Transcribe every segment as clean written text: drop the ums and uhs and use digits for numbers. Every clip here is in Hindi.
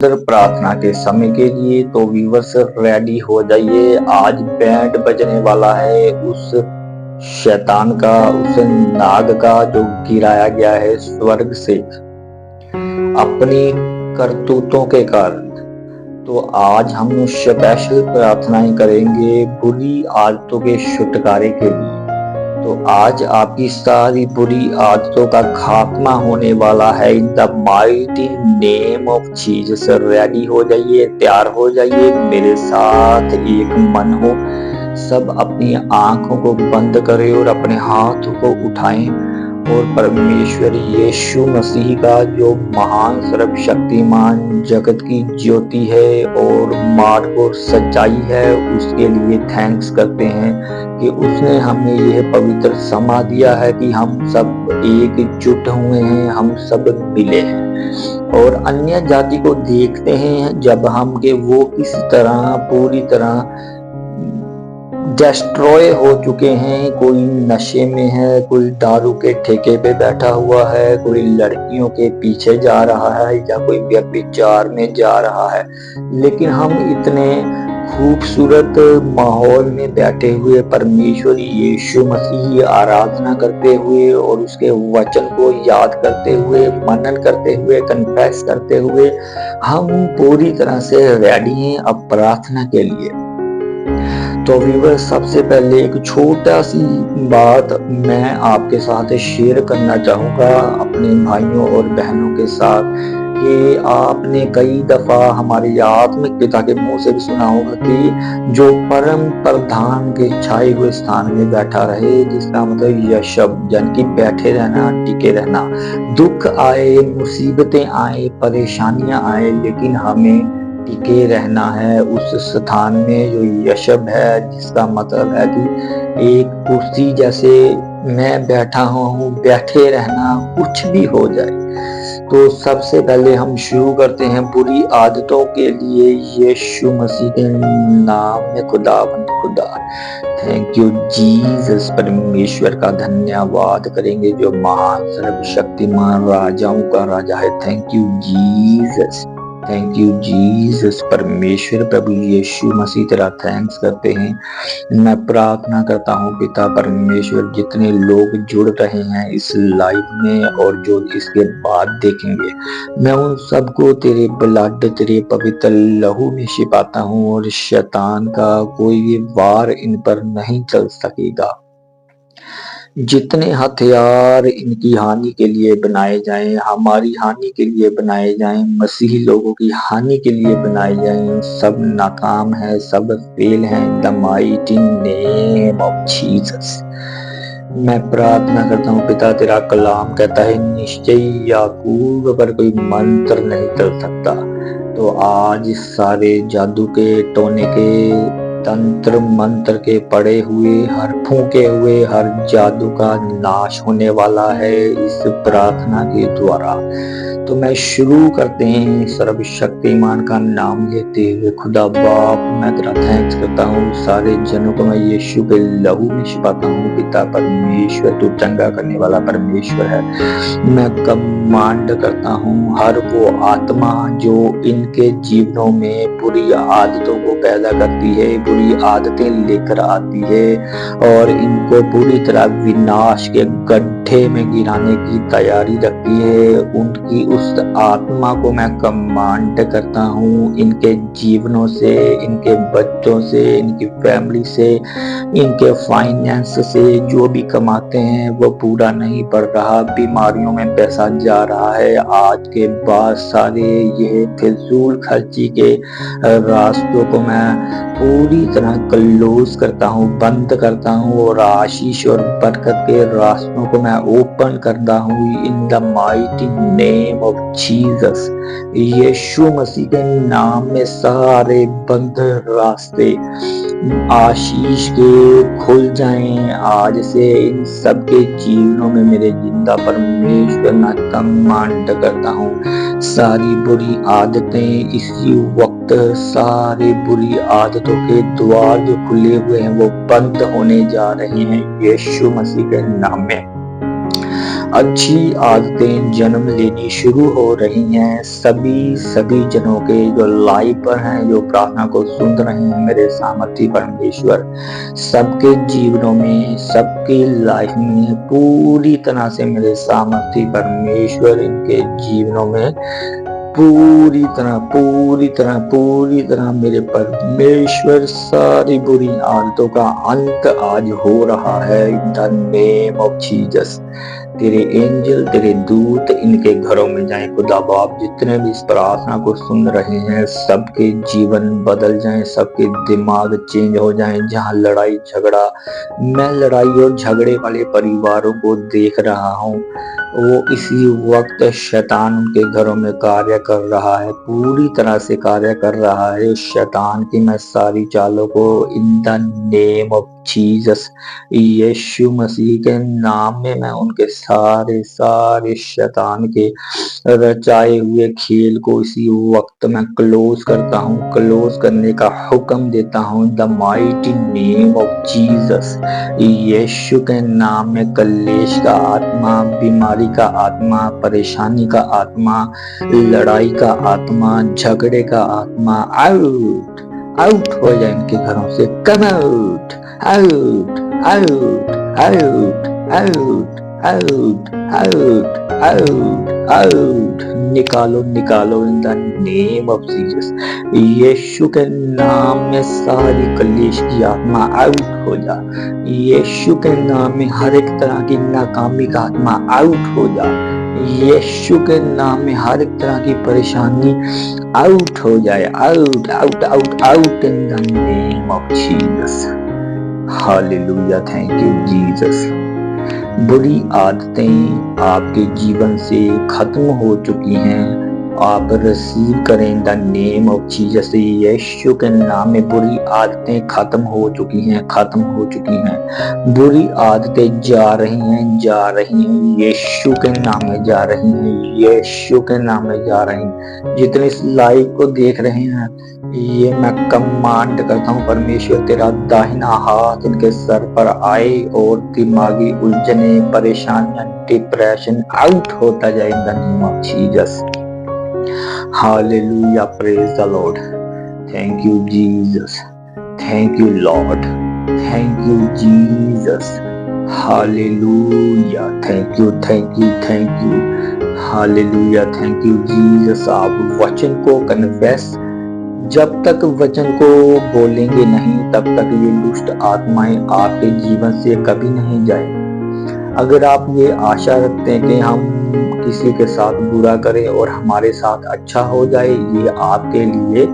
प्रार्थना के समय के लिए। तो व्यूअर्स रेडी हो जाइए, आज बैंड बजने वाला है उस शैतान का, उस नाग का जो गिराया गया है स्वर्ग से अपनी करतूतों के कारण। तो आज हम स्पेशल प्रार्थनाएं करेंगे बुरी आदतों के छुटकारे के लिए। तो आज आपकी सारी बुरी आदतों का खात्मा होने वाला है इन the mighty name of Jesus. Ready हो जाइए, तैयार हो जाइए, मेरे साथ एक मन हो। सब अपनी आंखों को बंद करें और अपने हाथों को उठाएं और परमेश्वर यीशु मसीह का जो महान सर्वशक्तिमान जगत की ज्योति है और मार्ग और सच्चाई है, उसके लिए थैंक्स करते हैं कि उसने हमें यह पवित्र समा दिया है कि हम सब एकजुट हुए हैं, हम सब मिले हैं। और अन्य जाति को देखते हैं जब हम के वो किस तरह पूरी तरह डिस्ट्रॉय हो चुके हैं। कोई नशे में है, कोई दारू के ठेके पे बैठा हुआ है, कोई लड़कियों के पीछे जा रहा है या कोई व्यभिचार में जा रहा है। लेकिन हम इतने खूबसूरत माहौल में बैठे हुए परमेश्वर यीशु मसीह आराधना करते हुए और उसके वचन को याद करते हुए, मनन करते हुए, कन्फेस करते हुए हम पूरी तरह से रेडी हैं अब प्रार्थना के लिए। तो व्यूअर, सबसे पहले एक छोटा सी बात मैं आपके साथ शेयर करना चाहूँगा अपने भाइयों और बहनों के साथ कि आपने कई दफा हमारे आत्मिक पिता के मुंह से भी सुना होगा कि जो परम प्रधान के छाए हुए स्थान में बैठा रहे, जिसका मतलब यशब यानी कि बैठे रहना, टिके रहना। दुख आए, मुसीबतें आए, परेशानियां आए, लेकिन हमें टिके रहना है उस स्थान में जो यशब है, जिसका मतलब है कि एक कुर्सी जैसे मैं बैठा हूँ, बैठे रहना कुछ भी हो जाए। तो सबसे पहले हम शुरू करते हैं बुरी आदतों के लिए यीशु मसीह के नाम में। खुदा थैंक यू जीसस, परमेश्वर का धन्यवाद करेंगे जो महान सर्वशक्तिमान राजाओं का राजा है। Thank you Jesus, thank you Jesus. परमेश्वर प्रभु यीशु मसीह तेरा थैंक्स करते हैं। मैं प्रार्थना करता हूँ पिता परमेश्वर, जितने लोग जुड़ रहे हैं इस लाइव में और जो इसके बाद देखेंगे, मैं उन सबको तेरे ब्लड, तेरे पवित्र लहू में छिपाता हूँ और शैतान का कोई भी वार इन पर नहीं चल सकेगा। जितने हथियार इनकी हानि के लिए बनाए जाएं, हमारी हानि के लिए बनाए जाएं, मसीही लोगों की हानि के लिए बनाए जाएं, सब नाकाम है, सब फेल है इन the mighty name of Jesus. मैं प्रार्थना करता हूँ पिता, तेरा कलाम कहता है निश्चय याकूब पर कोई मंत्र नहीं चल सकता। तो आज सारे जादू के, टोने के, तंत्र मंत्र के पड़े हुए, हर फूके हुए हर जादू का नाश होने वाला है इस प्रार्थना के द्वारा। तो मैं शुरू करते हैं सर्वशक्तिमान का नाम लेते हुए। खुदा बाप, मैं तेरा थैंक्स करता हूँ, सारे जनों को मैं यीशु के लहू में छिपाता हूँ। पिता परमेश्वर, तू चंगा करने वाला परमेश्वर है। मैं कमांड करता हूँ हर वो आत्मा जो इनके जीवनों में बुरी आदतों को पैदा करती है, बुरी आदतें लेकर आती है और इनको पूरी तरह विनाश के गड्ढे में गिराने की तैयारी रखती है, उनकी उस आत्मा को मैं कमांड करता हूँ इनके जीवनों से, इनके बच्चों से, इनकी फैमिली से, इनके फाइनेंस से। जो भी कमाते हैं वो पूरा नहीं पड़ रहा, बीमारियों में पैसा जा रहा है। आज के बाद सारे ये फिजूल खर्ची के रास्तों को मैं पूरी तरह क्लोज करता हूँ, बंद करता हूँ और आशीष और बरकत के रास्तों को मैं ओपन करता हूँ in the mighty name of Jesus. यीशु मसीह के नाम में सारे बंद रास्ते आशीष के खुल जाएं आज से इन सबके जीवनों में। मेरे जिंदा परमेश्वर, मैं कमांड करता हूँ सारी बुरी आदतें इसी वक्त, सारी बुरी आदतों के द्वार जो खुले हुए हैं वो बंद होने जा रहे हैं यीशु मसीह के नाम में। अच्छी आदतें जन्म लेनी शुरू हो रही हैं। सभी जनों के जो लाइव पर हैं, जो प्रार्थना को सुन रहे हैं, मेरे सामर्थी परमेश्वर सबके जीवनों में, सबकी लाइफ में पूरी तरह से मेरे सामर्थी परमेश्वर इनके जीवनों में पूरी तरह मेरे परमेश्वर सारी बुरी आदतों का अंत आज हो रहा है। इन द नेम ऑफ जीसस तेरे एंजल, तेरे दूत इनके घरों में जाएं। खुदा बाप, जितने भी इस प्रार्थना को सुन रहे हैं सबके जीवन बदल जाएं, सबके दिमाग चेंज हो जाएं। जहां लड़ाई झगड़ा, मैं लड़ाई और झगड़े वाले परिवारों को देख रहा हूँ, वो इसी वक्त शैतान उनके घरों में कार्य कर रहा है, पूरी तरह से कार्य कर रहा है। शैतान की मैं सारी चालों को in the name of Jesus, यीशु मसीह के नाम में मैं उनके सारे शैतान के रचाए हुए खेल को इसी वक्त मैं क्लोज करता हूँ, क्लोज करने का हुक्म देता हूँ। The mighty name of Jesus, यीशु के नाम में कलेश का आत्मा, बीमारी का आत्मा, परेशानी का आत्मा, लड़ाई का आत्मा, झगड़े का आत्मा आउट आउट हो जाए इनके घरों से। Come out out out out out out out out out, निकालो निकालो in the name of Jesus. यीशु के नाम में सारी कलेश की आत्मा आउट हो जा। यीशु के नाम में हर एक तरह की नाकामी का आत्मा आउट हो जा। यीशु के नाम में हर एक तरह की परेशानी आउट हो जाए। Out out out out in the name of Jesus. Hallelujah, thank you Jesus. बुरी आदतें आपके जीवन से खत्म हो चुकी हैं। आप रिसीव करें द नेम ऑफ जीसस। यीशु के नाम में बुरी आदतें खत्म हो चुकी हैं, खत्म हो चुकी हैं। बुरी आदतें जा रही हैं, यीशु के नाम में जा रही हैं, यीशु के नाम में जा रही हैं। जितने इस लाइव को देख रहे हैं, ये मैं कमांड करता हूँ परमेश्वर, तेरा दाहिना हाथ इनके सर पर आए और दिमागी उलझने, परेशानियां, डिप्रेशन आउट होता जाए इन the name of Jesus. Hallelujah, praise the Lord. Thank you Jesus, thank you Lord, thank you Jesus. Hallelujah, thank you thank you thank you. Hallelujah, thank you Jesus. आप वचन को कन्फेस, जब तक वचन को बोलेंगे नहीं तब तक ये दुष्ट आत्माएं आपके जीवन से कभी नहीं जाए। अगर आप ये आशा रखते हैं कि हम किसी के साथ बुरा करें और हमारे साथ अच्छा हो जाए, ये आपके लिए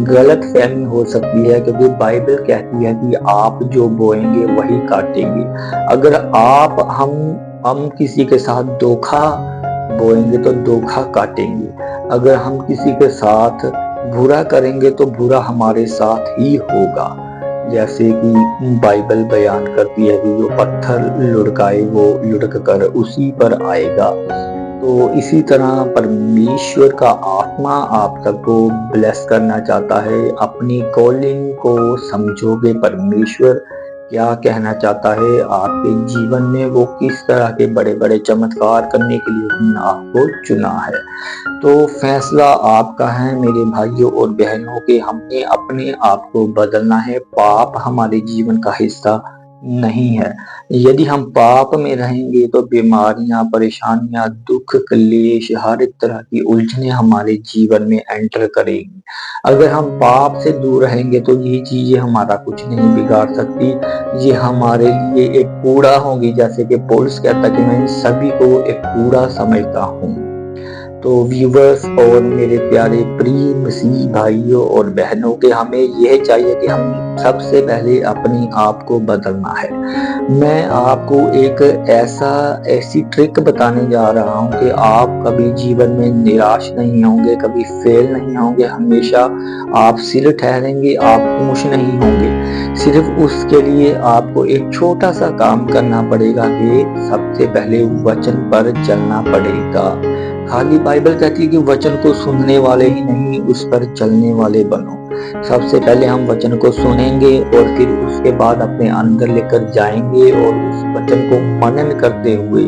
गलत फहमी हो सकती है, क्योंकि बाइबल कहती है कि आप जो बोएंगे वही काटेंगे। अगर हम किसी के साथ धोखा बोएंगे तो धोखा काटेंगे। अगर हम किसी के साथ बुरा करेंगे तो बुरा हमारे साथ ही होगा। जैसे कि बाइबल बयान करती है कि जो पत्थर लुढ़काए वो लुढ़क कर उसी पर आएगा। तो इसी तरह परमेश्वर का आत्मा आप सबको ब्लेस करना चाहता है। अपनी कॉलिंग को समझोगे, परमेश्वर क्या कहना चाहता है आपके जीवन में, वो किस तरह के बड़े बड़े चमत्कार करने के लिए उसने आपको चुना है। तो फैसला आपका है मेरे भाइयों और बहनों के, हमने अपने आप को बदलना है। पाप हमारे जीवन का हिस्सा नहीं है। यदि हम पाप में रहेंगे तो बीमारियां, परेशानियां, दुख, क्लेश, हर एक तरह की उलझने हमारे जीवन में एंटर करेंगी। अगर हम पाप से दूर रहेंगे तो ये चीजें हमारा कुछ नहीं बिगाड़ सकती, ये हमारे लिए एक कूड़ा होगी। जैसे कि पौलुस कहता कि मैं सभी को एक कूड़ा समझता हूँ। तो व्यूवर्स और मेरे प्यारे प्रिय मसीह भाइयों और बहनों के, हमें यह चाहिए कि हम सबसे पहले अपनी आप को बदलना है। मैं आपको एक ऐसी ट्रिक बताने जा रहा हूं कि आप कभी जीवन में निराश नहीं होंगे, कभी फेल नहीं होंगे, हमेशा आप सिर ठहरेंगे, आप पूछ नहीं होंगे। सिर्फ उसके लिए आपको एक छोटा सा काम करना पड़ेगा कि सबसे पहले वचन पर चलना पड़ेगा। खाली बाइबल कहती है कि वचन को सुनने वाले ही नहीं, उस पर चलने वाले बनो। सबसे पहले हम वचन को सुनेंगे और फिर उसके बाद अपने अंदर लेकर जाएंगे और उस वचन को मनन करते हुए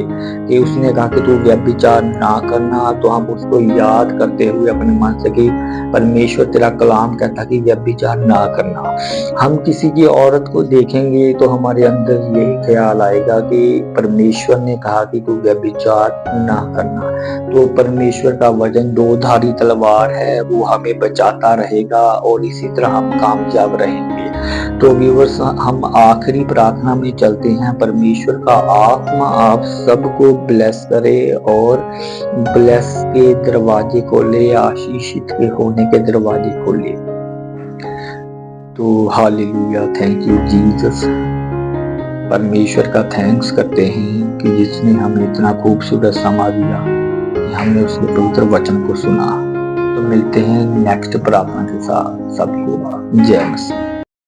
कि उसने कहा कि तू व्यभिचार ना करना, तो हम उसको याद करते हुए अपने मन से कि परमेश्वर तेरा कलाम कहता कि व्यभिचार ना करना। हम किसी की औरत को देखेंगे तो हमारे अंदर यही ख्याल आएगा कि परमेश्वर ने कहा कि तू व्यभिचार ना करना। तो परमेश्वर का वचन दो धारी तलवार है, वो हमें बचाता रहेगा और इसी तरह हम कामयाब रहेंगे। तो व्यूअर्स, हम आखिरी प्रार्थना में चलते हैं। परमेश्वर का आत्मा आप सबको ब्लेस करे और ब्लेस के दरवाजे खोले, आशीषित के होने के दरवाजे खोले। तो हालेलुया, थैंक यू जीसस। परमेश्वर का थैंक्स करते हैं कि जिसने हमें इतना खूबसूरत समा दिया कि हमने उसके पवित्र वचन को सुना। तो मिलते हैं नेक्स्ट प्रार्थना के साथ। सबको जय मसीह।